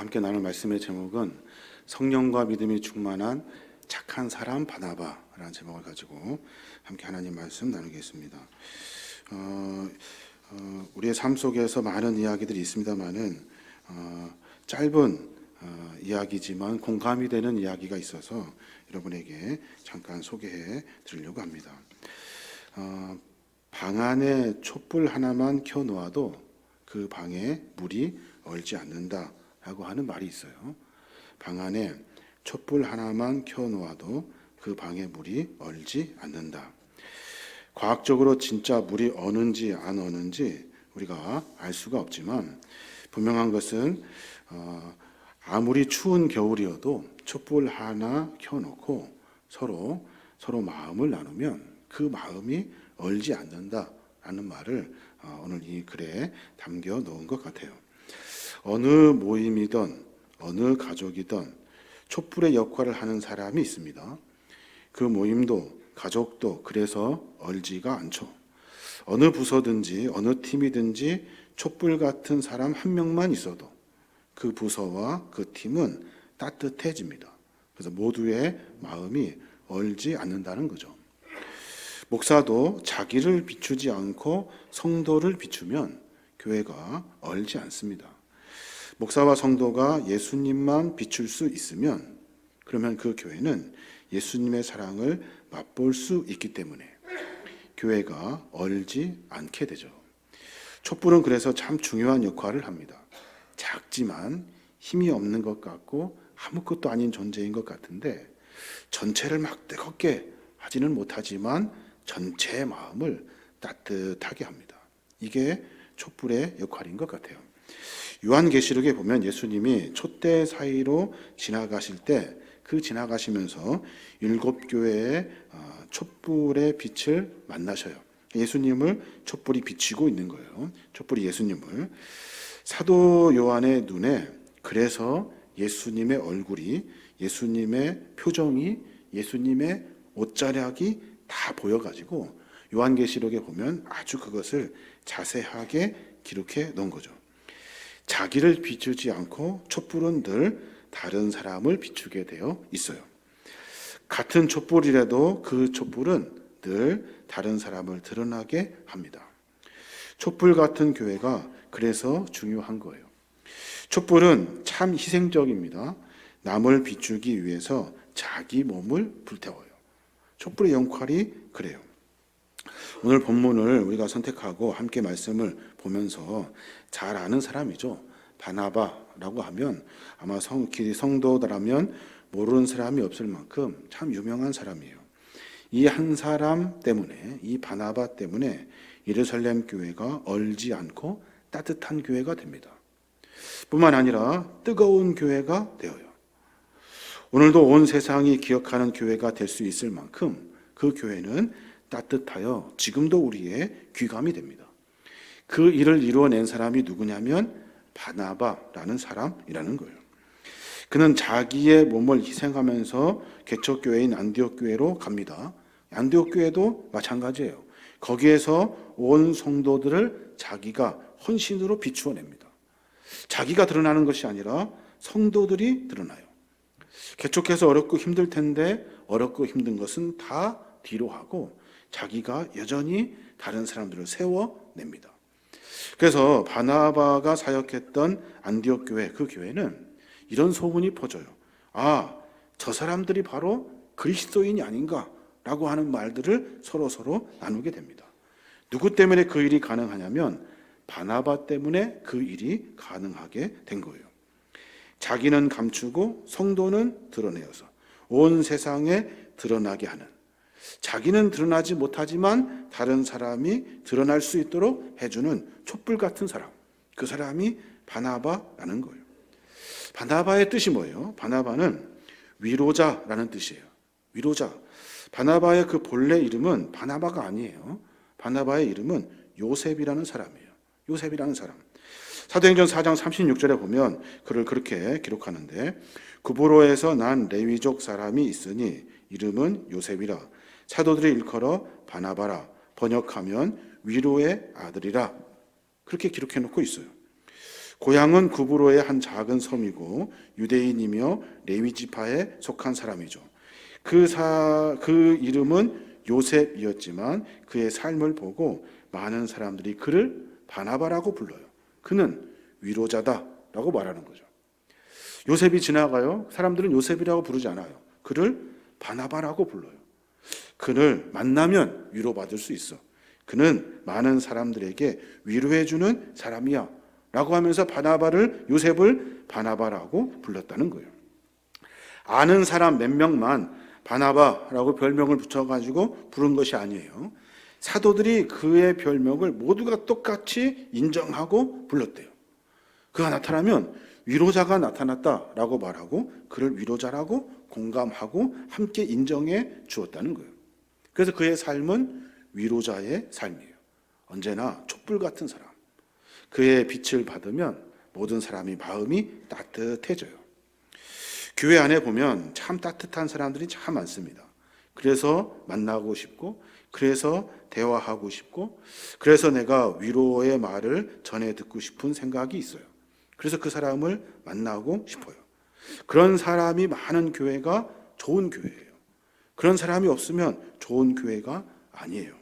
함께 나눌 말씀의 제목은 성령과 믿음이 충만한 착한 사람 바나바라는 제목을 가지고 함께 하나님 말씀 나누겠습니다. 우리의 삶 속에서 많은 이야기들이 있습니다만은 짧은 이야기지만 공감이 되는 이야기가 있어서 여러분에게 잠깐 소개해 드리려고 합니다. 방 안에 촛불 하나만 켜놓아도 그 방에 물이 얼지 않는다라고 하는 말이 있어요. 방 안에 촛불 하나만 켜놓아도 그 방에 물이 얼지 않는다. 과학적으로 진짜 물이 어는지 안 어는지 우리가 알 수가 없지만 분명한 것은 아무리 추운 겨울이어도 촛불 하나 켜놓고 서로 마음을 나누면 그 마음이 얼지 않는다라는 말을 오늘 이 글에 담겨 놓은 것 같아요. 어느 모임이든 어느 가족이든 촛불의 역할을 하는 사람이 있습니다. 그 모임도 가족도 그래서 얼지가 않죠. 어느 부서든지 어느 팀이든지 촛불 같은 사람 한 명만 있어도 그 부서와 그 팀은 따뜻해집니다. 그래서 모두의 마음이 얼지 않는다는 거죠. 목사도 자기를 비추지 않고 성도를 비추면 교회가 얼지 않습니다. 목사와 성도가 예수님만 비출 수 있으면 그러면 그 교회는 예수님의 사랑을 맛볼 수 있기 때문에 교회가 얼지 않게 되죠. 촛불은 그래서 참 중요한 역할을 합니다. 작지만 힘이 없는 것 같고 아무것도 아닌 존재인 것 같은데 전체를 막 뜨겁게 하지는 못하지만 전체의 마음을 따뜻하게 합니다. 이게 촛불의 역할인 것 같아요. 요한계시록에 보면 예수님이 촛대 사이로 지나가실 때 그 지나가시면서 7교회의 촛불의 빛을 만나셔요. 예수님을 촛불이 비치고 있는 거예요. 촛불이 예수님을. 사도 요한의 눈에 그래서 예수님의 얼굴이, 예수님의 표정이, 예수님의 옷자락이 다 보여가지고 요한계시록에 보면 아주 그것을 자세하게 기록해 놓은 거죠. 자기를 비추지 않고 촛불은 늘 다른 사람을 비추게 되어 있어요. 같은 촛불이라도 그 촛불은 늘 다른 사람을 드러나게 합니다. 촛불 같은 교회가 그래서 중요한 거예요. 촛불은 참 희생적입니다. 남을 비추기 위해서 자기 몸을 불태워요. 촛불의 역할이 그래요. 오늘 본문을 우리가 선택하고 함께 말씀을 보면서 잘 아는 사람이죠. 바나바라고 하면 아마 성도들하면 모르는 사람이 없을 만큼 참 유명한 사람이에요. 이 한 사람 때문에, 이 바나바 때문에 예루살렘 교회가 얼지 않고 따뜻한 교회가 됩니다. 뿐만 아니라 뜨거운 교회가 되어요. 오늘도 온 세상이 기억하는 교회가 될 수 있을 만큼 그 교회는 따뜻하여 지금도 우리의 귀감이 됩니다. 그 일을 이루어낸 사람이 누구냐면 바나바라는 사람이라는 거예요. 그는 자기의 몸을 희생하면서 개척교회인 안디옥 교회로 갑니다. 안디옥 교회도 마찬가지예요. 거기에서 온 성도들을 자기가 헌신으로 비추어냅니다. 자기가 드러나는 것이 아니라 성도들이 드러나요. 개척해서 어렵고 힘들 텐데 어렵고 힘든 것은 다 뒤로 하고 자기가 여전히 다른 사람들을 세워냅니다. 그래서 바나바가 사역했던 안디옥 교회, 그 교회는 이런 소문이 퍼져요. 아, 저 사람들이 바로 그리스도인이 아닌가라고 하는 말들을 서로 나누게 됩니다. 누구 때문에 그 일이 가능하냐면 바나바 때문에 그 일이 가능하게 된 거예요. 자기는 감추고 성도는 드러내어서 온 세상에 드러나게 하는, 자기는 드러나지 못하지만 다른 사람이 드러날 수 있도록 해주는 촛불 같은 사람, 그 사람이 바나바라는 거예요. 바나바의 뜻이 뭐예요? 바나바는 위로자라는 뜻이에요. 위로자. 바나바의 그 본래 이름은 바나바가 아니에요. 바나바의 이름은 요셉이라는 사람이에요. 요셉이라는 사람. 사도행전 4장 36절에 보면 그를 그렇게 기록하는데, 구브로에서 난 레위족 사람이 있으니 이름은 요셉이라. 사도들이 일컬어 바나바라. 번역하면 위로의 아들이라. 그렇게 기록해 놓고 있어요. 고향은 구브로의 한 작은 섬이고 유대인이며 레위 지파에 속한 사람이죠. 그 이름은 요셉이었지만 그의 삶을 보고 많은 사람들이 그를 바나바라고 불러요. 그는 위로자다라고 말하는 거죠. 요셉이 지나가요. 사람들은 요셉이라고 부르지 않아요. 그를 바나바라고 불러요. 그를 만나면 위로받을 수 있어. 그는 많은 사람들에게 위로해주는 사람이야 라고 하면서 요셉을 바나바라고 불렀다는 거예요. 아는 사람 몇 명만 바나바라고 별명을 붙여가지고 부른 것이 아니에요. 사도들이 그의 별명을 모두가 똑같이 인정하고 불렀대요. 그가 나타나면 위로자가 나타났다라고 말하고 그를 위로자라고 공감하고 함께 인정해 주었다는 거예요. 그래서 그의 삶은 위로자의 삶이에요. 언제나 촛불 같은 사람. 그의 빛을 받으면 모든 사람이 마음이 따뜻해져요. 교회 안에 보면 참 따뜻한 사람들이 참 많습니다. 그래서 만나고 싶고, 그래서 대화하고 싶고, 그래서 내가 위로의 말을 전해 듣고 싶은 생각이 있어요. 그래서 그 사람을 만나고 싶어요. 그런 사람이 많은 교회가 좋은 교회예요. 그런 사람이 없으면 좋은 교회가 아니에요.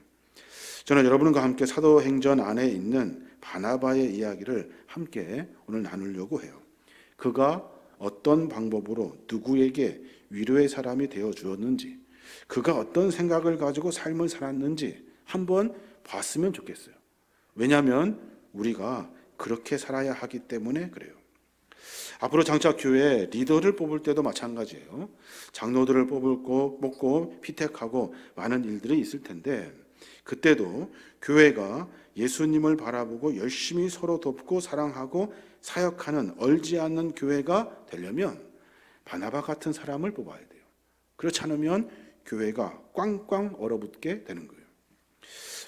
저는 여러분과 함께 사도행전 안에 있는 바나바의 이야기를 함께 오늘 나누려고 해요. 그가 어떤 방법으로 누구에게 위로의 사람이 되어 주었는지, 그가 어떤 생각을 가지고 삶을 살았는지 한번 봤으면 좋겠어요. 왜냐하면 우리가 그렇게 살아야 하기 때문에 그래요. 앞으로 장차 교회 리더를 뽑을 때도 마찬가지예요. 장로들을 뽑고 피택하고 많은 일들이 있을 텐데 그때도 교회가 예수님을 바라보고 열심히 서로 돕고 사랑하고 사역하는 얼지 않는 교회가 되려면 바나바 같은 사람을 뽑아야 돼요. 그렇지 않으면 교회가 꽝꽝 얼어붙게 되는 거예요.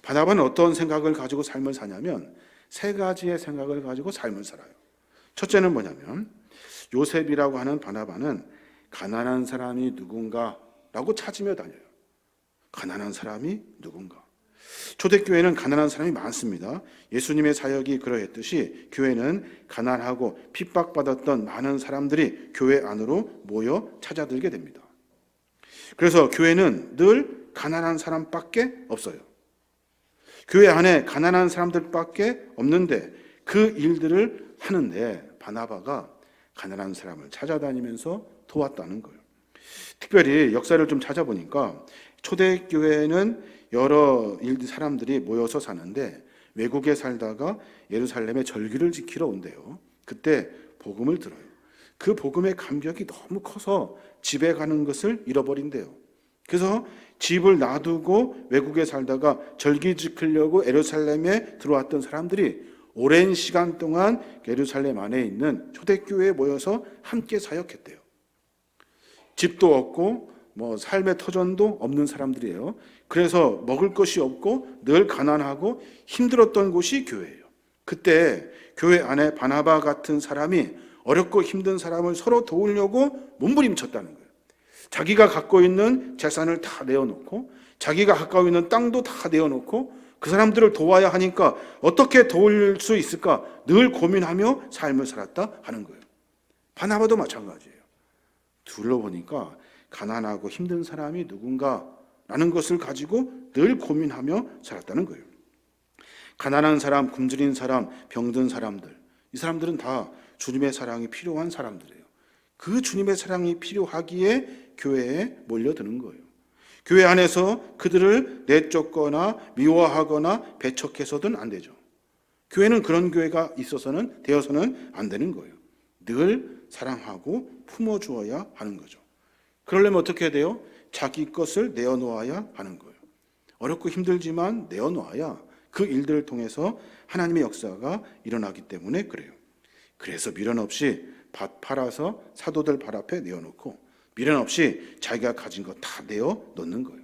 바나바는 어떤 생각을 가지고 삶을 사냐면 세 가지의 생각을 가지고 삶을 살아요. 첫째는 뭐냐면 요셉이라고 하는 바나바는 가난한 사람이 누군가라고 찾으며 다녀요. 가난한 사람이 누군가. 초대교회는 가난한 사람이 많습니다. 예수님의 사역이 그러했듯이 교회는 가난하고 핍박받았던 많은 사람들이 교회 안으로 모여 찾아들게 됩니다. 그래서 교회는 늘 가난한 사람밖에 없어요. 교회 안에 가난한 사람들밖에 없는데 그 일들을 하는데 바나바가 가난한 사람을 찾아다니면서 도왔다는 거예요. 특별히 역사를 좀 찾아보니까 초대교회는 여러 사람들이 모여서 사는데 외국에 살다가 예루살렘에 절기를 지키러 온대요. 그때 복음을 들어요. 그 복음의 감격이 너무 커서 집에 가는 것을 잃어버린대요. 그래서 집을 놔두고 외국에 살다가 절기 지키려고 예루살렘에 들어왔던 사람들이 오랜 시간 동안 예루살렘 안에 있는 초대교회에 모여서 함께 사역했대요. 집도 없고 삶의 터전도 없는 사람들이에요. 그래서 먹을 것이 없고 늘 가난하고 힘들었던 곳이 교회예요. 그때 교회 안에 바나바 같은 사람이 어렵고 힘든 사람을 서로 도우려고 몸부림쳤다는 거예요. 자기가 갖고 있는 재산을 다 내어놓고 자기가 갖고 있는 땅도 다 내어놓고 그 사람들을 도와야 하니까 어떻게 도울 수 있을까 늘 고민하며 삶을 살았다 하는 거예요. 바나바도 마찬가지예요. 둘러보니까 가난하고 힘든 사람이 누군가라는 것을 가지고 늘 고민하며 살았다는 거예요. 가난한 사람, 굶주린 사람, 병든 사람들, 이 사람들은 다 주님의 사랑이 필요한 사람들이에요. 그 주님의 사랑이 필요하기에 교회에 몰려드는 거예요. 교회 안에서 그들을 내쫓거나 미워하거나 배척해서는 안 되죠. 교회는 그런 교회가 되어서는 안 되는 거예요. 늘 사랑하고 품어주어야 하는 거죠. 그러려면 어떻게 해야 돼요? 자기 것을 내어놓아야 하는 거예요. 어렵고 힘들지만 내어놓아야 그 일들을 통해서 하나님의 역사가 일어나기 때문에 그래요. 그래서 미련 없이 밭 팔아서 사도들 발 앞에 내어놓고 미련 없이 자기가 가진 거 다 내어놓는 거예요.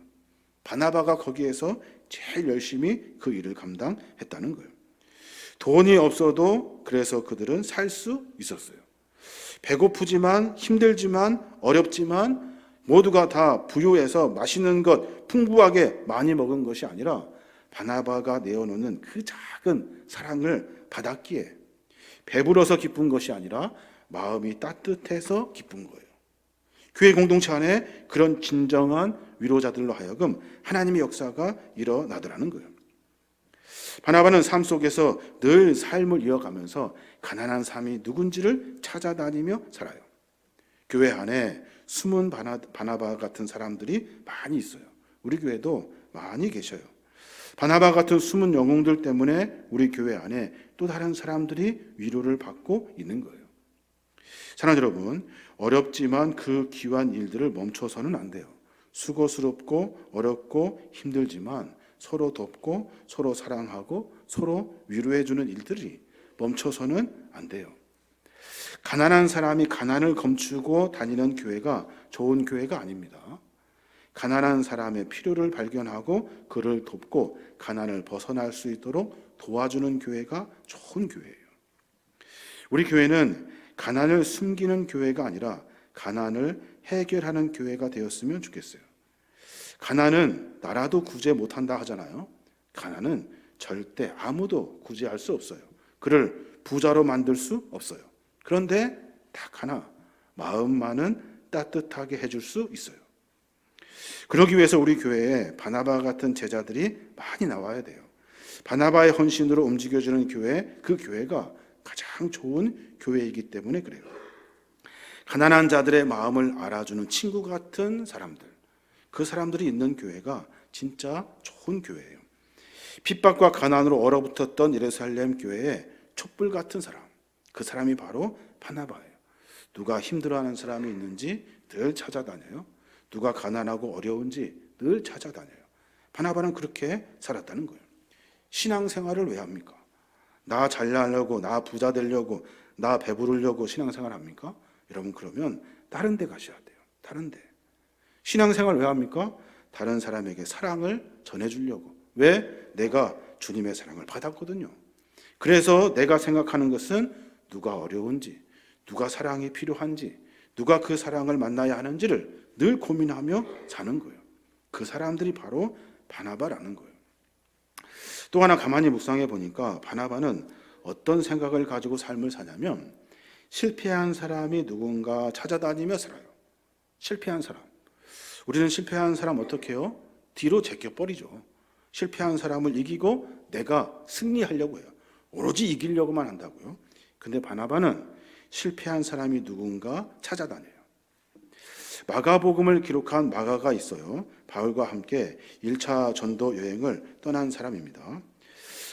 바나바가 거기에서 제일 열심히 그 일을 감당했다는 거예요. 돈이 없어도 그래서 그들은 살 수 있었어요. 배고프지만 힘들지만 어렵지만 모두가 다 부유해서 맛있는 것 풍부하게 많이 먹은 것이 아니라 바나바가 내어놓는 그 작은 사랑을 받았기에 배불러서 기쁜 것이 아니라 마음이 따뜻해서 기쁜 거예요. 교회 공동체 안에 그런 진정한 위로자들로 하여금 하나님의 역사가 일어나더라는 거예요. 바나바는 삶 속에서 늘 삶을 이어가면서 가난한 삶이 누군지를 찾아다니며 살아요. 교회 안에 숨은 바나바 같은 사람들이 많이 있어요. 우리 교회도 많이 계셔요. 바나바 같은 숨은 영웅들 때문에 우리 교회 안에 또 다른 사람들이 위로를 받고 있는 거예요. 사랑하는 여러분, 어렵지만 그 귀한 일들을 멈춰서는 안 돼요. 수고스럽고 어렵고 힘들지만 서로 돕고 서로 사랑하고 서로 위로해주는 일들이 멈춰서는 안 돼요. 가난한 사람이 가난을 감추고 다니는 교회가 좋은 교회가 아닙니다. 가난한 사람의 필요를 발견하고 그를 돕고 가난을 벗어날 수 있도록 도와주는 교회가 좋은 교회예요. 우리 교회는 가난을 숨기는 교회가 아니라 가난을 해결하는 교회가 되었으면 좋겠어요. 가난은 나라도 구제 못한다 하잖아요. 가난은 절대 아무도 구제할 수 없어요. 그를 부자로 만들 수 없어요. 그런데 딱 하나, 마음만은 따뜻하게 해줄 수 있어요. 그러기 위해서 우리 교회에 바나바 같은 제자들이 많이 나와야 돼요. 바나바의 헌신으로 움직여주는 교회, 그 교회가 가장 좋은 교회이기 때문에 그래요. 가난한 자들의 마음을 알아주는 친구 같은 사람들, 그 사람들이 있는 교회가 진짜 좋은 교회예요. 핍박과 가난으로 얼어붙었던 예루살렘 교회에 촛불 같은 사람, 그 사람이 바로 바나바예요. 누가 힘들어하는 사람이 있는지 늘 찾아다녀요. 누가 가난하고 어려운지 늘 찾아다녀요. 바나바는 그렇게 살았다는 거예요. 신앙생활을 왜 합니까? 나 잘나려고, 나 부자 되려고, 나 배부르려고 신앙생활 합니까? 여러분, 그러면 다른 데 가셔야 돼요. 다른 데. 신앙생활 왜 합니까? 다른 사람에게 사랑을 전해주려고. 왜? 내가 주님의 사랑을 받았거든요. 그래서 내가 생각하는 것은 누가 어려운지, 누가 사랑이 필요한지, 누가 그 사랑을 만나야 하는지를 늘 고민하며 사는 거예요. 그 사람들이 바로 바나바라는 거예요. 또 하나 가만히 묵상해 보니까 바나바는 어떤 생각을 가지고 삶을 사냐면 실패한 사람이 누군가 찾아다니며 살아요. 실패한 사람. 우리는 실패한 사람 어떻게 해요? 뒤로 제껴버리죠. 실패한 사람을 이기고 내가 승리하려고 해요. 오로지 이기려고만 한다고요. 근데 바나바는 실패한 사람이 누군가 찾아다녀요. 마가복음을 기록한 마가가 있어요. 바울과 함께 1차 전도 여행을 떠난 사람입니다.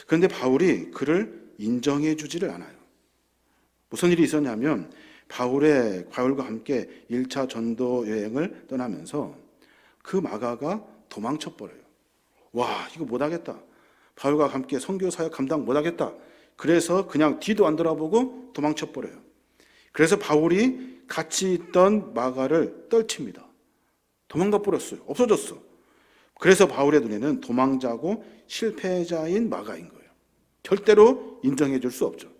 그런데 바울이 그를 인정해 주지를 않아요. 무슨 일이 있었냐면 바울과 함께 1차 전도 여행을 떠나면서 그 마가가 도망쳐 버려요. 와, 이거 못하겠다. 바울과 함께 선교 사역 감당 못하겠다. 그래서 그냥 뒤도 안 돌아보고 도망쳐 버려요. 그래서 바울이 같이 있던 마가를 떨칩니다. 도망가 버렸어요. 없어졌어. 그래서 바울의 눈에는 도망자고 실패자인 마가인 거예요. 절대로 인정해 줄 수 없죠.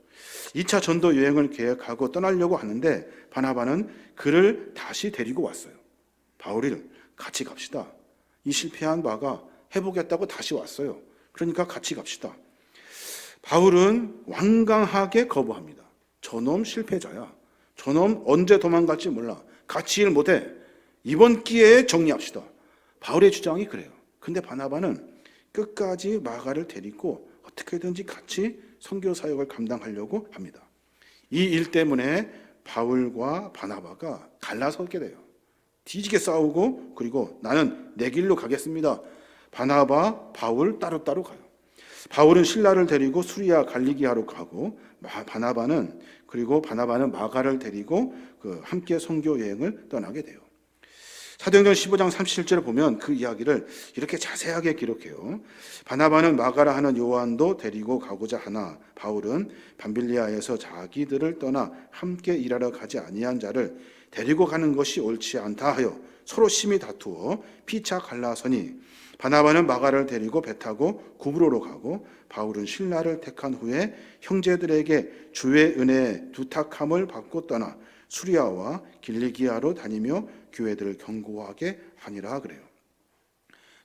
2차 전도 여행을 계획하고 떠나려고 하는데 바나바는 그를 다시 데리고 왔어요. 바울이를 같이 갑시다. 이 실패한 마가 해보겠다고 다시 왔어요. 그러니까 같이 갑시다. 바울은 완강하게 거부합니다. 저놈 실패자야. 저놈 언제 도망갈지 몰라. 같이 일 못해. 이번 기회에 정리합시다. 바울의 주장이 그래요. 근데 바나바는 끝까지 마가를 데리고 어떻게든지 같이 선교 사역을 감당하려고 합니다. 이 일 때문에 바울과 바나바가 갈라서게 돼요. 뒤지게 싸우고 그리고 나는 내 길로 가겠습니다. 바나바, 바울 따로따로 가요. 바울은 신라를 데리고 수리아 갈리기아로 가고 바나바는 마가를 데리고 함께 선교 여행을 떠나게 돼요. 사도행전 15장 37절을 보면 그 이야기를 이렇게 자세하게 기록해요. 바나바는 마가라 하는 요한도 데리고 가고자 하나 바울은 밤빌리아에서 자기들을 떠나 함께 일하러 가지 아니한 자를 데리고 가는 것이 옳지 않다 하여 서로 심히 다투어 피차 갈라서니 바나바는 마가를 데리고 배 타고 구브로로 가고 바울은 신라를 택한 후에 형제들에게 주의 은혜에 두탁함을 받고 떠나 수리아와 길리기아로 다니며 교회들을 견고하게 하니라 그래요.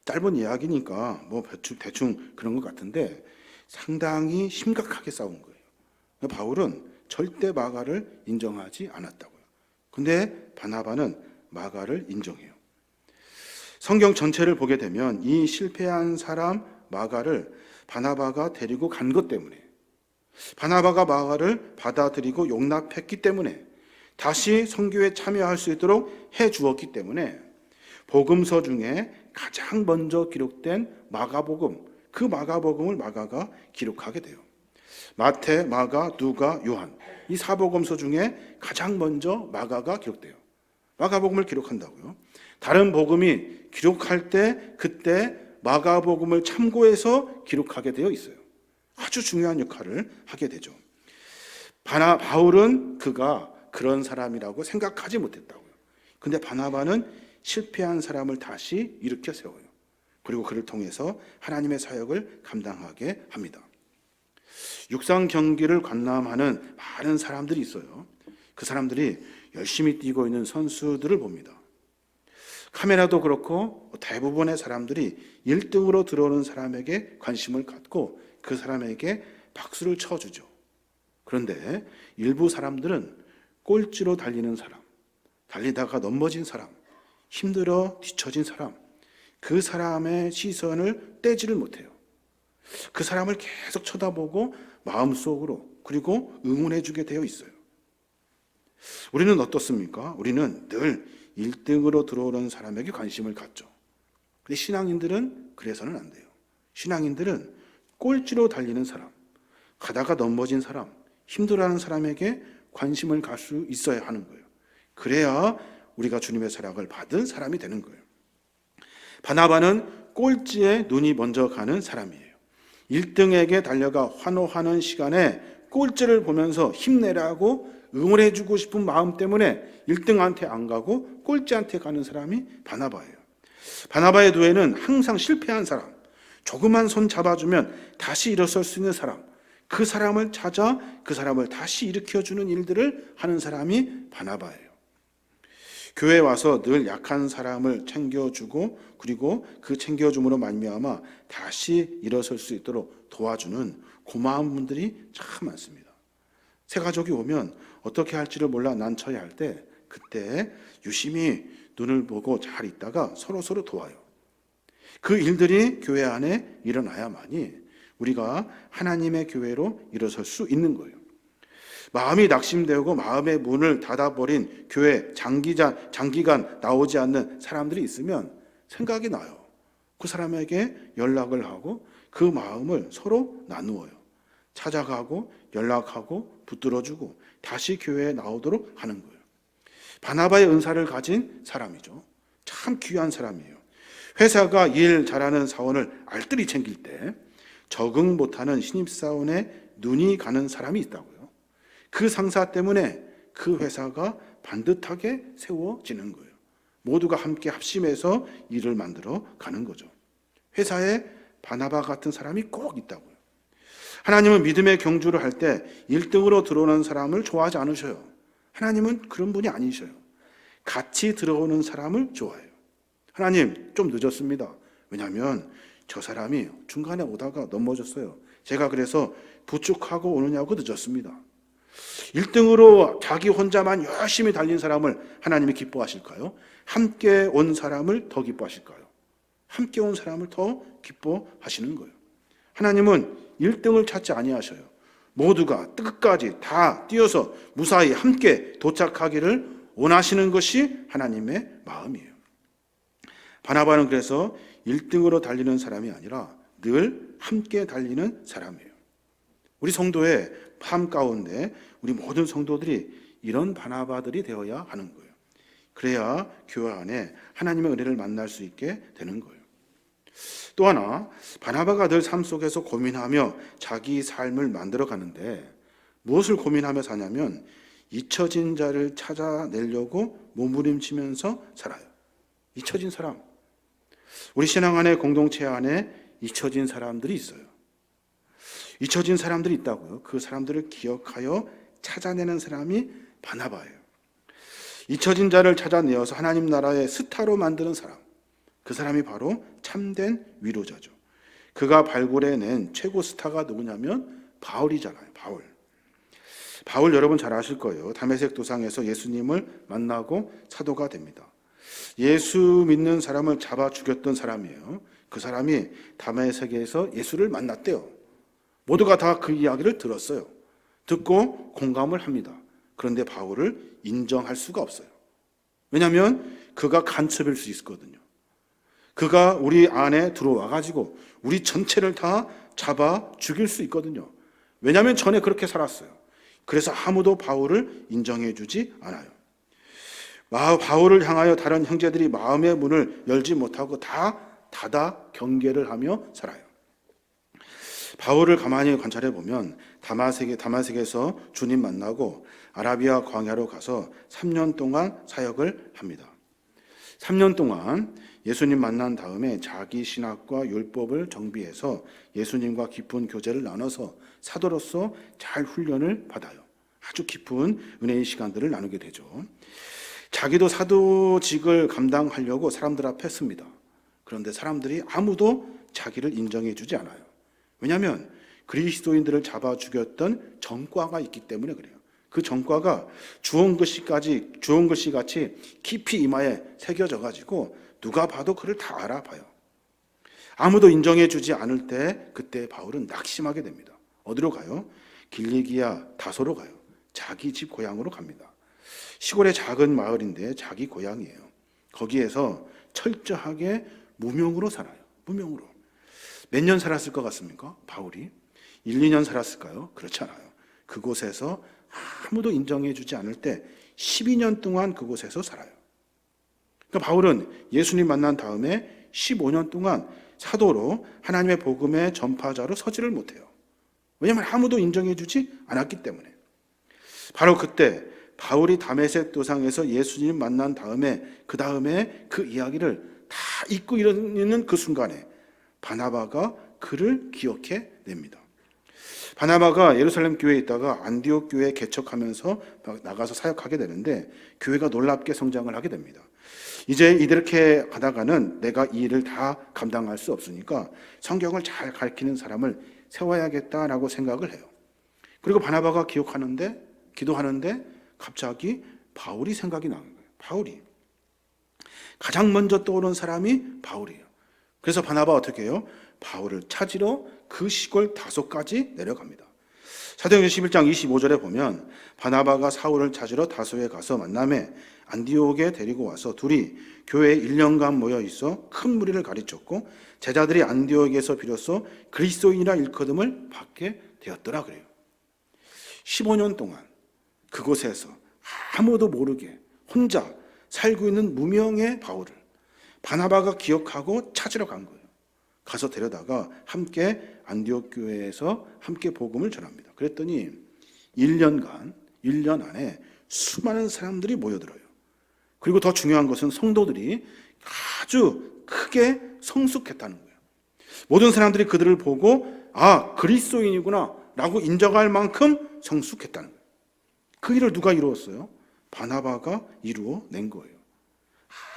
짧은 이야기니까 뭐 대충 그런 것 같은데 상당히 심각하게 싸운 거예요. 바울은 절대 마가를 인정하지 않았다고요. 근데 바나바는 마가를 인정해요. 성경 전체를 보게 되면 이 실패한 사람 마가를 바나바가 데리고 간 것 때문에, 바나바가 마가를 받아들이고 용납했기 때문에, 다시 선교에 참여할 수 있도록 해 주었기 때문에 복음서 중에 가장 먼저 기록된 마가복음, 그 마가복음을 마가가 기록하게 돼요. 마태, 마가, 누가, 요한, 이 사복음서 중에 가장 먼저 마가가 기록돼요. 마가복음을 기록한다고요. 다른 복음이 기록할 때 그때 마가복음을 참고해서 기록하게 되어 있어요. 아주 중요한 역할을 하게 되죠. 바울은 그가 그런 사람이라고 생각하지 못했다고요. 근데 바나바는 실패한 사람을 다시 일으켜 세워요. 그리고 그를 통해서 하나님의 사역을 감당하게 합니다. 육상 경기를 관람하는 많은 사람들이 있어요. 그 사람들이 열심히 뛰고 있는 선수들을 봅니다. 카메라도 그렇고 대부분의 사람들이 1등으로 들어오는 사람에게 관심을 갖고 그 사람에게 박수를 쳐주죠. 그런데 일부 사람들은 꼴찌로 달리는 사람, 달리다가 넘어진 사람, 힘들어 뒤처진 사람, 그 사람의 시선을 떼지를 못해요. 그 사람을 계속 쳐다보고 마음속으로 그리고 응원해주게 되어 있어요. 우리는 어떻습니까? 우리는 늘 1등으로 들어오는 사람에게 관심을 갖죠. 근데 신앙인들은 그래서는 안 돼요. 신앙인들은 꼴찌로 달리는 사람, 가다가 넘어진 사람, 힘들어하는 사람에게 관심을 갈 수 있어야 하는 거예요. 그래야 우리가 주님의 사랑을 받은 사람이 되는 거예요. 바나바는 꼴찌에 눈이 먼저 가는 사람이에요. 1등에게 달려가 환호하는 시간에 꼴찌를 보면서 힘내라고 응원해주고 싶은 마음 때문에 1등한테 안 가고 꼴찌한테 가는 사람이 바나바예요. 바나바의 노예는 항상 실패한 사람, 조그만 손 잡아주면 다시 일어설 수 있는 사람, 그 사람을 찾아 그 사람을 다시 일으켜주는 일들을 하는 사람이 바나바예요. 교회에 와서 늘 약한 사람을 챙겨주고 그리고 그 챙겨줌으로 말미암아 다시 일어설 수 있도록 도와주는 고마운 분들이 참 많습니다. 새 가족이 오면 어떻게 할지를 몰라 난처해 할 때 그때 유심히 눈을 보고 잘 있다가 서로 도와요. 그 일들이 교회 안에 일어나야만이 우리가 하나님의 교회로 일어설 수 있는 거예요. 마음이 낙심되고 마음의 문을 닫아버린 교회 장기간 나오지 않는 사람들이 있으면 생각이 나요. 그 사람에게 연락을 하고 그 마음을 서로 나누어요. 찾아가고 연락하고 붙들어주고 다시 교회에 나오도록 하는 거예요. 바나바의 은사를 가진 사람이죠. 참 귀한 사람이에요. 회사가 일 잘하는 사원을 알뜰히 챙길 때 적응 못하는 신입사원에 눈이 가는 사람이 있다고요. 그 상사 때문에 그 회사가 반듯하게 세워지는 거예요. 모두가 함께 합심해서 일을 만들어 가는 거죠. 회사에 바나바 같은 사람이 꼭 있다고요. 하나님은 믿음의 경주를 할 때 1등으로 들어오는 사람을 좋아하지 않으셔요. 하나님은 그런 분이 아니셔요. 같이 들어오는 사람을 좋아해요. 하나님 좀 늦었습니다. 왜냐하면 저 사람이 중간에 오다가 넘어졌어요. 제가 그래서 부축하고 오느냐고 늦었습니다. 1등으로 자기 혼자만 열심히 달린 사람을 하나님이 기뻐하실까요? 함께 온 사람을 더 기뻐하실까요? 함께 온 사람을 더 기뻐하시는 거예요. 하나님은 1등을 찾지 아니하셔요. 모두가 끝까지 다 뛰어서 무사히 함께 도착하기를 원하시는 것이 하나님의 마음이에요. 바나바는 그래서 1등으로 달리는 사람이 아니라 늘 함께 달리는 사람이에요. 우리 성도의 삶 가운데 우리 모든 성도들이 이런 바나바들이 되어야 하는 거예요. 그래야 교회 안에 하나님의 은혜를 만날 수 있게 되는 거예요. 또 하나, 바나바가 늘 삶 속에서 고민하며 자기 삶을 만들어 가는데 무엇을 고민하며 사냐면 잊혀진 자를 찾아내려고 몸부림치면서 살아요. 잊혀진 사람. 우리 신앙 안에 공동체 안에 잊혀진 사람들이 있어요. 잊혀진 사람들이 있다고요. 그 사람들을 기억하여 찾아내는 사람이 바나바예요. 잊혀진 자를 찾아내어서 하나님 나라의 스타로 만드는 사람. 그 사람이 바로 참된 위로자죠. 그가 발굴해낸 최고 스타가 누구냐면 바울이잖아요. 바울. 바울 여러분 잘 아실 거예요. 다메섹 도상에서 예수님을 만나고 사도가 됩니다. 예수 믿는 사람을 잡아 죽였던 사람이에요. 그 사람이 다메섹에서 예수를 만났대요. 모두가 다 그 이야기를 들었어요. 듣고 공감을 합니다. 그런데 바울을 인정할 수가 없어요. 왜냐하면 그가 간첩일 수 있거든요. 그가 우리 안에 들어와 가지고 우리 전체를 다 잡아 죽일 수 있거든요. 왜냐하면 전에 그렇게 살았어요. 그래서 아무도 바울을 인정해 주지 않아요. 바울을 향하여 다른 형제들이 마음의 문을 열지 못하고 다 닫아 경계를 하며 살아요. 바울을 가만히 관찰해 보면 다마섹에서 주님 만나고 아라비아 광야로 가서 3년 동안 사역을 합니다. 3년 동안 예수님 만난 다음에 자기 신학과 율법을 정비해서 예수님과 깊은 교제를 나눠서 사도로서 잘 훈련을 받아요. 아주 깊은 은혜의 시간들을 나누게 되죠. 자기도 사도직을 감당하려고 사람들 앞에 섭니다. 그런데 사람들이 아무도 자기를 인정해 주지 않아요. 왜냐하면 그리스도인들을 잡아 죽였던 전과가 있기 때문에 그래요. 그 전과가 주홍글씨 같이 깊이 이마에 새겨져 가지고 누가 봐도 그를 다 알아봐요. 아무도 인정해 주지 않을 때 그때 바울은 낙심하게 됩니다. 어디로 가요? 길리기아 다소로 가요. 자기 집 고향으로 갑니다. 시골의 작은 마을인데 자기 고향이에요. 거기에서 철저하게 무명으로 살아요. 무명으로. 몇 년 살았을 것 같습니까? 바울이 1, 2년 살았을까요? 그렇지 않아요. 그곳에서 아무도 인정해 주지 않을 때 12년 동안 그곳에서 살아요. 그러니까 바울은 예수님 만난 다음에 15년 동안 사도로 하나님의 복음의 전파자로 서지를 못해요. 왜냐하면 아무도 인정해 주지 않았기 때문에. 바로 그때 바울이 다메섹 도상에서 예수님 만난 다음에 그 다음에 그 이야기를 다 잊고 있는 그 순간에 바나바가 그를 기억해 냅니다. 바나바가 예루살렘 교회에 있다가 안디옥 교회에 개척하면서 나가서 사역하게 되는데 교회가 놀랍게 성장을 하게 됩니다. 이제 이렇게 가다가는 내가 이 일을 다 감당할 수 없으니까 성경을 잘 가르치는 사람을 세워야겠다라고 생각을 해요. 그리고 바나바가 기도하는데 갑자기 바울이 생각이 나는 거예요. 바울이. 가장 먼저 떠오른 사람이 바울이에요. 그래서 바나바 어떻게 해요? 바울을 찾으러 그 시골 다소까지 내려갑니다. 사도행전 11장 25절에 보면 바나바가 사울을 찾으러 다소에 가서 만남에 안디옥에 데리고 와서 둘이 교회에 1년간 모여 있어 큰 무리를 가르쳤고 제자들이 안디옥에서 비로소 그리스도인이라 일컬음을 받게 되었더라 그래요. 15년 동안 그곳에서 아무도 모르게 혼자 살고 있는 무명의 바울을 바나바가 기억하고 찾으러 간 거예요. 가서 데려다가 함께 안디옥 교회에서 함께 복음을 전합니다. 그랬더니 1년 안에 수많은 사람들이 모여들어요. 그리고 더 중요한 것은 성도들이 아주 크게 성숙했다는 거예요. 모든 사람들이 그들을 보고 그리스도인이구나 라고 인정할 만큼 성숙했다는 거예요. 그 일을 누가 이루었어요? 바나바가 이루어낸 거예요.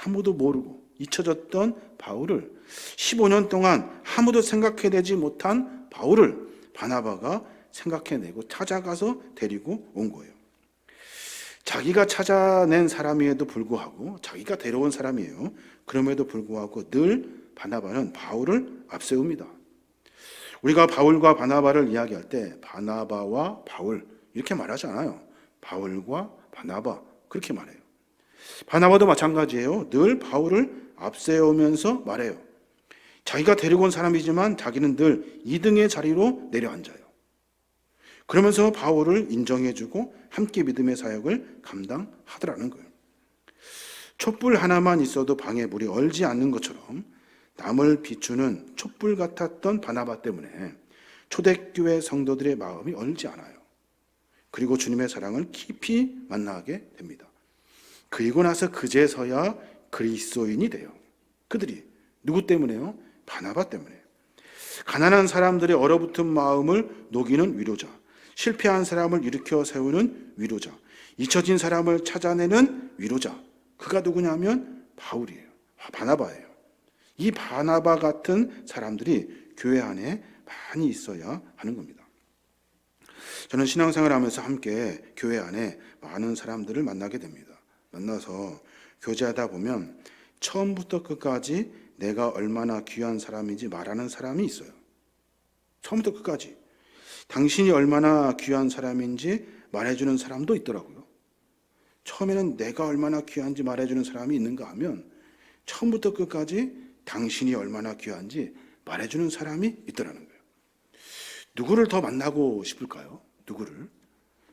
아무도 모르고 잊혀졌던 바울을 15년 동안 아무도 생각해내지 못한 바울을 바나바가 생각해내고 찾아가서 데리고 온 거예요. 자기가 찾아낸 사람임에도 불구하고 자기가 데려온 사람이에요. 그럼에도 불구하고 늘 바나바는 바울을 앞세웁니다. 우리가 바울과 바나바를 이야기할 때 바나바와 바울 이렇게 말하지 않아요. 바울과 바나바 그렇게 말해요. 바나바도 마찬가지예요. 늘 바울을 앞세우면서 말해요. 자기가 데리고 온 사람이지만 자기는 늘 2등의 자리로 내려앉아요. 그러면서 바울을 인정해주고 함께 믿음의 사역을 감당하더라는 거예요. 촛불 하나만 있어도 방에 물이 얼지 않는 것처럼 남을 비추는 촛불 같았던 바나바 때문에 초대교회 성도들의 마음이 얼지 않아요. 그리고 주님의 사랑을 깊이 만나게 됩니다. 그리고 나서 그제서야 그리스도인이 돼요. 그들이 누구 때문에요? 바나바 때문에. 가난한 사람들의 얼어붙은 마음을 녹이는 위로자, 실패한 사람을 일으켜 세우는 위로자, 잊혀진 사람을 찾아내는 위로자. 그가 누구냐면 바울이에요. 바나바예요. 이 바나바 같은 사람들이 교회 안에 많이 있어야 하는 겁니다. 저는 신앙생활을 하면서 함께 교회 안에 많은 사람들을 만나게 됩니다. 만나서 교제하다 보면 처음부터 끝까지 내가 얼마나 귀한 사람인지 말하는 사람이 있어요. 처음부터 끝까지 당신이 얼마나 귀한 사람인지 말해주는 사람도 있더라고요. 처음에는 내가 얼마나 귀한지 말해주는 사람이 있는가 하면 처음부터 끝까지 당신이 얼마나 귀한지 말해주는 사람이 있더라는 거예요. 누구를 더 만나고 싶을까요? 누구를?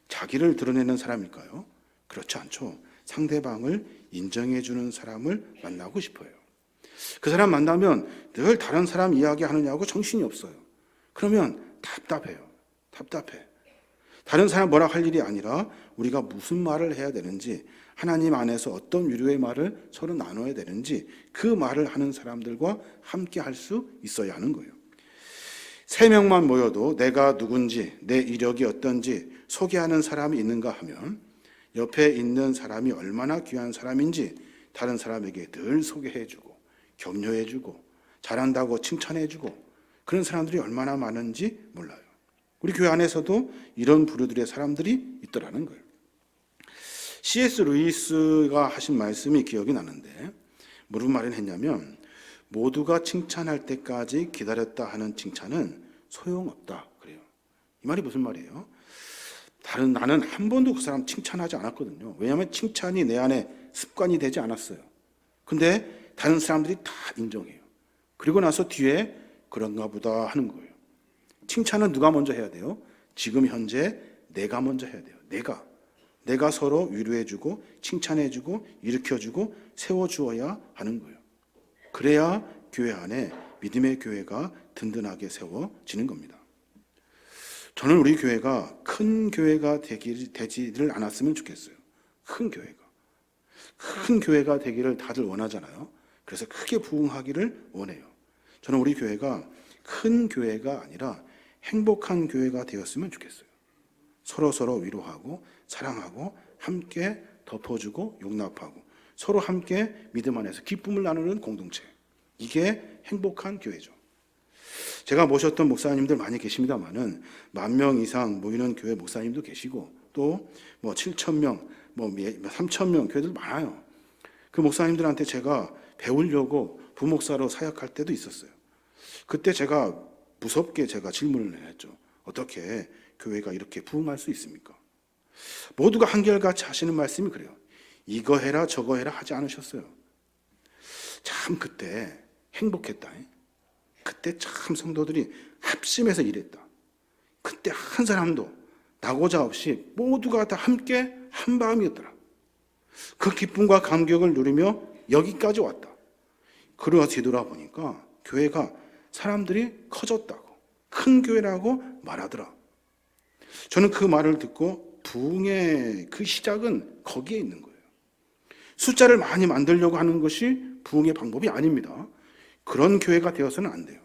자기를 드러내는 사람일까요? 그렇지 않죠. 상대방을 인정해주는 사람을 만나고 싶어요. 그 사람 만나면 늘 다른 사람 이야기하느냐고 정신이 없어요. 그러면 답답해요. 답답해. 다른 사람 뭐라 할 일이 아니라 우리가 무슨 말을 해야 되는지, 하나님 안에서 어떤 유료의 말을 서로 나눠야 되는지 그 말을 하는 사람들과 함께 할 수 있어야 하는 거예요. 3명만 모여도 내가 누군지, 내 이력이 어떤지 소개하는 사람이 있는가 하면 옆에 있는 사람이 얼마나 귀한 사람인지 다른 사람에게 늘 소개해주고 격려해주고 잘한다고 칭찬해주고 그런 사람들이 얼마나 많은지 몰라요. 우리 교회 안에서도 이런 부류들의 사람들이 있더라는 거예요. C.S. 루이스가 하신 말씀이 기억이 나는데 무슨 말을 했냐면 모두가 칭찬할 때까지 기다렸다 하는 칭찬은 소용없다 그래요. 이 말이 무슨 말이에요? 나는 한 번도 그 사람 칭찬하지 않았거든요. 왜냐하면 칭찬이 내 안에 습관이 되지 않았어요. 근데 다른 사람들이 다 인정해요. 그리고 나서 뒤에 그런가 보다 하는 거예요. 칭찬은 누가 먼저 해야 돼요? 지금 현재 내가 먼저 해야 돼요. 내가 서로 위로해주고 칭찬해주고 일으켜주고 세워주어야 하는 거예요. 그래야 교회 안에 믿음의 교회가 든든하게 세워지는 겁니다. 저는 우리 교회가 큰 교회가 되지를 않았으면 좋겠어요. 큰 교회가 되기를 다들 원하잖아요. 그래서 크게 부흥하기를 원해요. 저는 우리 교회가 큰 교회가 아니라 행복한 교회가 되었으면 좋겠어요. 서로 위로하고 사랑하고 함께 덮어주고 용납하고 서로 함께 믿음 안에서 기쁨을 나누는 공동체. 이게 행복한 교회죠. 제가 모셨던 목사님들 많이 계십니다만은 10,000명 이상 모이는 교회 목사님도 계시고 또 7,000명, 3,000명 교회들 많아요. 그 목사님들한테 제가 배우려고 부목사로 사역할 때도 있었어요. 그때 제가 무섭게 질문을 했죠. 어떻게 교회가 이렇게 부흥할 수 있습니까? 모두가 한결같이 하시는 말씀이 그래요. 이거 해라 저거 해라 하지 않으셨어요. 참 그때 행복했다. 그때 참 성도들이 합심해서 일했다. 그때 한 사람도 나고자 없이 모두가 다 함께 한 마음이었더라. 그 기쁨과 감격을 누리며 여기까지 왔다. 그러고 뒤돌아보니까 교회가 사람들이 커졌다고 큰 교회라고 말하더라. 저는 그 말을 듣고 부흥의 그 시작은 거기에 있는 거예요. 숫자를 많이 만들려고 하는 것이 부흥의 방법이 아닙니다. 그런 교회가 되어서는 안 돼요.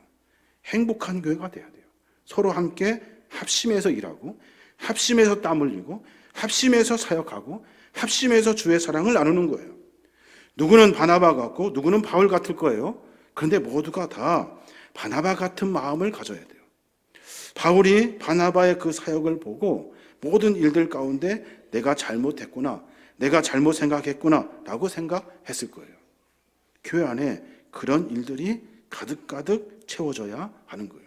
행복한 교회가 돼야 돼요. 서로 함께 합심해서 일하고 합심해서 땀 흘리고 합심해서 사역하고 합심해서 주의 사랑을 나누는 거예요. 누구는 바나바 같고 누구는 바울 같을 거예요. 그런데 모두가 다 바나바 같은 마음을 가져야 돼요. 바울이 바나바의 그 사역을 보고 모든 일들 가운데 내가 잘못했구나, 내가 잘못 생각했구나 라고 생각했을 거예요. 교회 안에 그런 일들이 가득가득 채워져야 하는 거예요.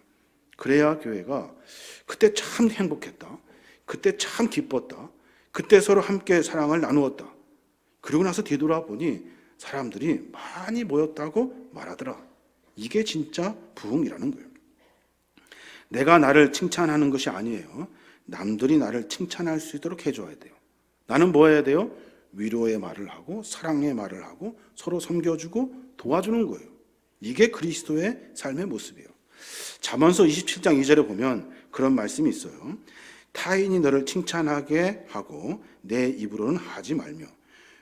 그래야 교회가 그때 참 행복했다, 그때 참 기뻤다, 그때 서로 함께 사랑을 나누었다. 그리고 나서 뒤돌아보니 사람들이 많이 모였다고 말하더라. 이게 진짜 부흥이라는 거예요. 내가 나를 칭찬하는 것이 아니에요. 남들이 나를 칭찬할 수 있도록 해줘야 돼요. 나는 뭐 해야 돼요? 위로의 말을 하고 사랑의 말을 하고 서로 섬겨주고 도와주는 거예요. 이게 그리스도의 삶의 모습이에요. 잠언서 27장 2절에 보면 그런 말씀이 있어요. 타인이 너를 칭찬하게 하고 내 입으로는 하지 말며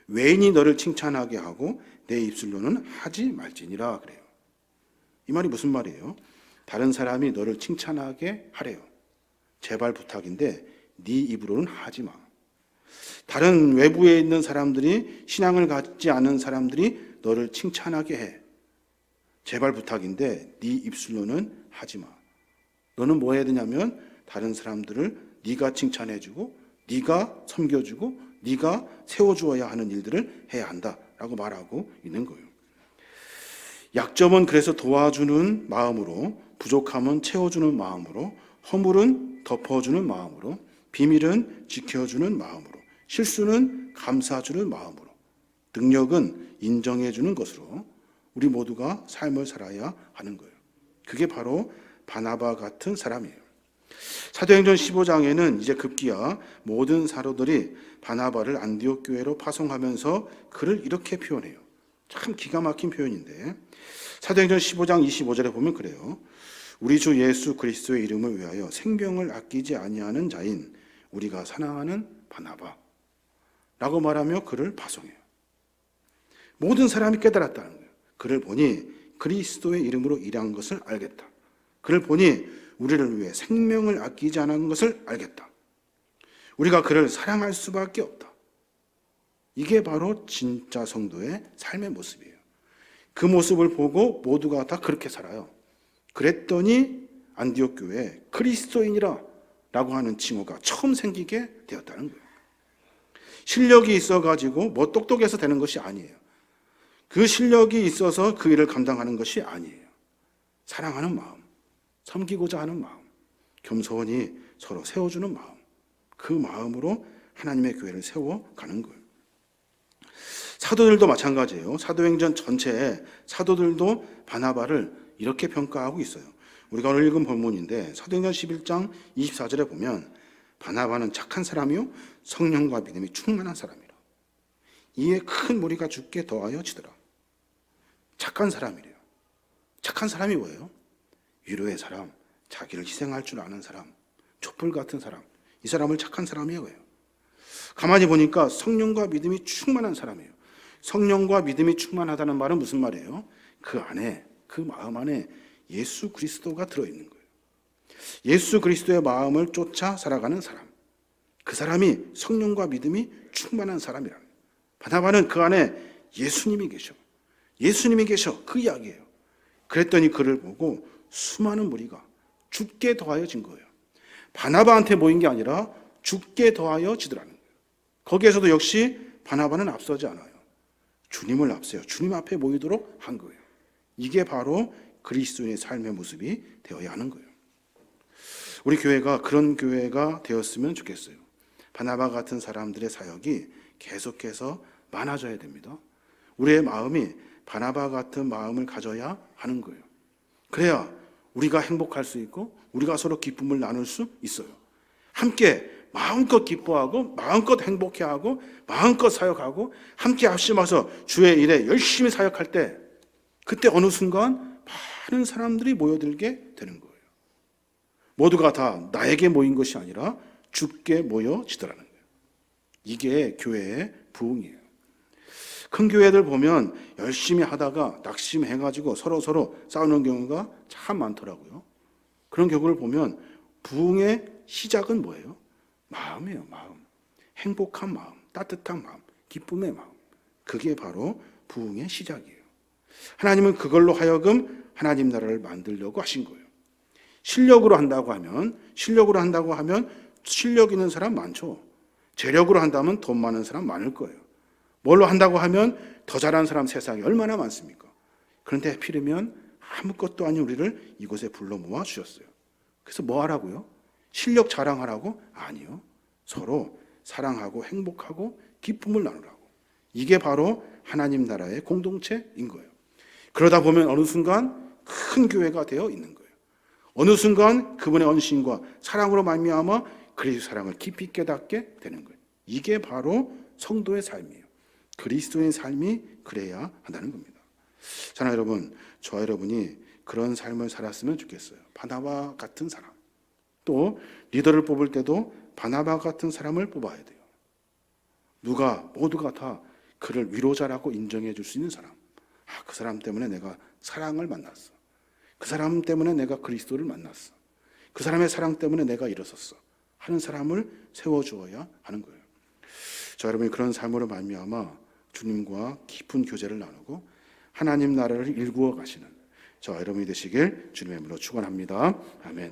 외인이 너를 칭찬하게 하고 내 입술로는 하지 말지니라 그래요. 이 말이 무슨 말이에요? 다른 사람이 너를 칭찬하게 하래요. 제발 부탁인데 네 입으로는 하지 마. 다른 외부에 있는 사람들이, 신앙을 갖지 않은 사람들이 너를 칭찬하게 해. 제발 부탁인데 네 입술로는 하지 마. 너는 뭐 해야 되냐면 다른 사람들을 네가 칭찬해주고 네가 섬겨주고 네가 세워주어야 하는 일들을 해야 한다라고 말하고 있는 거예요. 약점은 그래서 도와주는 마음으로, 부족함은 채워주는 마음으로, 허물은 덮어주는 마음으로, 비밀은 지켜주는 마음으로, 실수는 감사주는 마음으로, 능력은 인정해주는 것으로 우리 모두가 삶을 살아야 하는 거예요. 그게 바로 바나바 같은 사람이에요. 사도행전 15장에는 이제 급기야 모든 사도들이 바나바를 안디옥 교회로 파송하면서 그를 이렇게 표현해요. 참 기가 막힌 표현인데 사도행전 15장 25절에 보면 그래요. 우리 주 예수 그리스도의 이름을 위하여 생명을 아끼지 아니하는 자인 우리가 사랑하는 바나바 라고 말하며 그를 파송해요. 모든 사람이 깨달았다는 거예요. 그를 보니 그리스도의 이름으로 일한 것을 알겠다. 그를 보니 우리를 위해 생명을 아끼지 않은 것을 알겠다. 우리가 그를 사랑할 수밖에 없다. 이게 바로 진짜 성도의 삶의 모습이에요. 그 모습을 보고 모두가 다 그렇게 살아요. 그랬더니 안디옥 교회에 그리스도인이라 라고 하는 칭호가 처음 생기게 되었다는 거예요. 실력이 있어가지고 뭐 똑똑해서 되는 것이 아니에요. 그 실력이 있어서 그 일을 감당하는 것이 아니에요. 사랑하는 마음, 섬기고자 하는 마음, 겸손히 서로 세워주는 마음, 그 마음으로 하나님의 교회를 세워가는 거예요. 사도들도 마찬가지예요. 사도행전 전체에 사도들도 바나바를 이렇게 평가하고 있어요. 우리가 오늘 읽은 본문인데 사도행전 11장 24절에 보면 바나바는 착한 사람이요 성령과 믿음이 충만한 사람이라. 이에 큰 무리가 죽게 더하여 지더라. 착한 사람이래요. 착한 사람이 뭐예요? 위로의 사람, 자기를 희생할 줄 아는 사람, 촛불 같은 사람. 이 사람을 착한 사람이에요. 가만히 보니까 성령과 믿음이 충만한 사람이에요. 성령과 믿음이 충만하다는 말은 무슨 말이에요? 그 안에, 그 마음 안에 예수 그리스도가 들어있는 거예요. 예수 그리스도의 마음을 쫓아 살아가는 사람. 그 사람이 성령과 믿음이 충만한 사람이라는 거예요. 바나바는 그 안에 예수님이 계셔. 예수님이 계셔. 그 이야기예요. 그랬더니 그를 보고 수많은 무리가 죽게 더하여진 거예요. 바나바한테 모인 게 아니라 죽게 더하여지더라는 거예요. 거기에서도 역시 바나바는 앞서지 않아요. 주님을 앞세요. 주님 앞에 모이도록 한 거예요. 이게 바로 그리스도인의 삶의 모습이 되어야 하는 거예요. 우리 교회가 그런 교회가 되었으면 좋겠어요. 바나바 같은 사람들의 사역이 계속해서 많아져야 됩니다. 우리의 마음이 바나바 같은 마음을 가져야 하는 거예요. 그래야 우리가 행복할 수 있고 우리가 서로 기쁨을 나눌 수 있어요. 함께 마음껏 기뻐하고 마음껏 행복해하고 마음껏 사역하고 함께 합심해서 주의 일에 열심히 사역할 때 그때 어느 순간 많은 사람들이 모여들게 되는 거예요. 모두가 다 나에게 모인 것이 아니라 주께 모여지더라는 거예요. 이게 교회의 부흥이에요. 큰 교회들 보면 열심히 하다가 낙심해가지고 서로 싸우는 경우가 참 많더라고요. 그런 경우를 보면 부흥의 시작은 뭐예요? 마음이에요. 마음. 행복한 마음, 따뜻한 마음, 기쁨의 마음. 그게 바로 부흥의 시작이에요. 하나님은 그걸로 하여금 하나님 나라를 만들려고 하신 거예요. 실력으로 한다고 하면 실력 있는 사람 많죠. 재력으로 한다면 돈 많은 사람 많을 거예요. 뭘로 한다고 하면 더 잘하는 사람 세상에 얼마나 많습니까? 그런데 하필이면 아무것도 아닌 우리를 이곳에 불러 모아 주셨어요. 그래서 뭐 하라고요? 실력 자랑하라고? 아니요. 서로 사랑하고 행복하고 기쁨을 나누라고. 이게 바로 하나님 나라의 공동체인 거예요. 그러다 보면 어느 순간 큰 교회가 되어 있는 거예요. 어느 순간 그분의 언신과 사랑으로 말미암아 그리스도 사랑을 깊이 깨닫게 되는 거예요. 이게 바로 성도의 삶이에요. 그리스도의 삶이 그래야 한다는 겁니다. 사랑하는 여러분, 저와 여러분이 그런 삶을 살았으면 좋겠어요. 바나바 같은 사람. 또 리더를 뽑을 때도 바나바 같은 사람을 뽑아야 돼요. 모두가 다 그를 위로자라고 인정해 줄 수 있는 사람. 그 사람 때문에 내가 사랑을 만났어. 그 사람 때문에 내가 그리스도를 만났어. 그 사람의 사랑 때문에 내가 일어섰어. 하는 사람을 세워주어야 하는 거예요. 저 여러분이 그런 삶으로 말미암아 주님과 깊은 교제를 나누고 하나님 나라를 일구어 가시는 저 여러분이 되시길 주님의 이름으로 축원합니다. 아멘.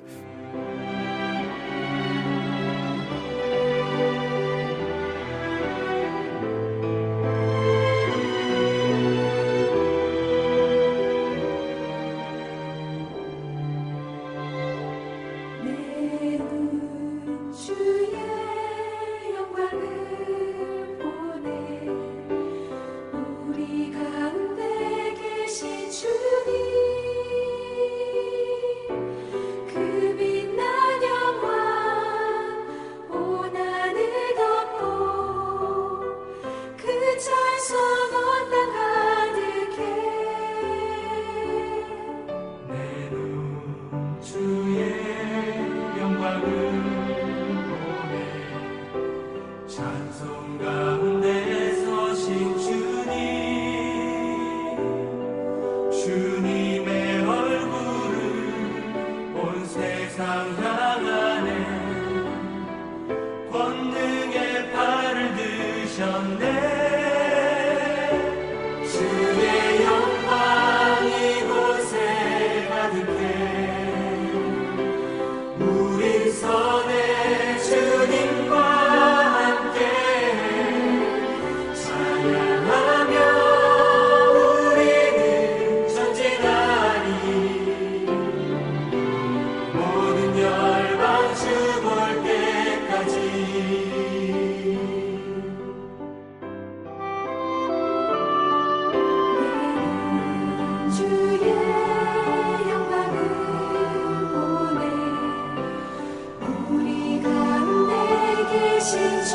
찬송 가운데 서신 주님, 주님의 얼굴을 온 세상 향하네. 권능의 팔을 드셨네. 주의 영광 이곳에 가득해. 우린 선의 주님과 함께 찬양하며 우리는 전진하리. 모든 열방 주 볼 때까지. 주의 영광을 보내. 우리 가운데 계신 주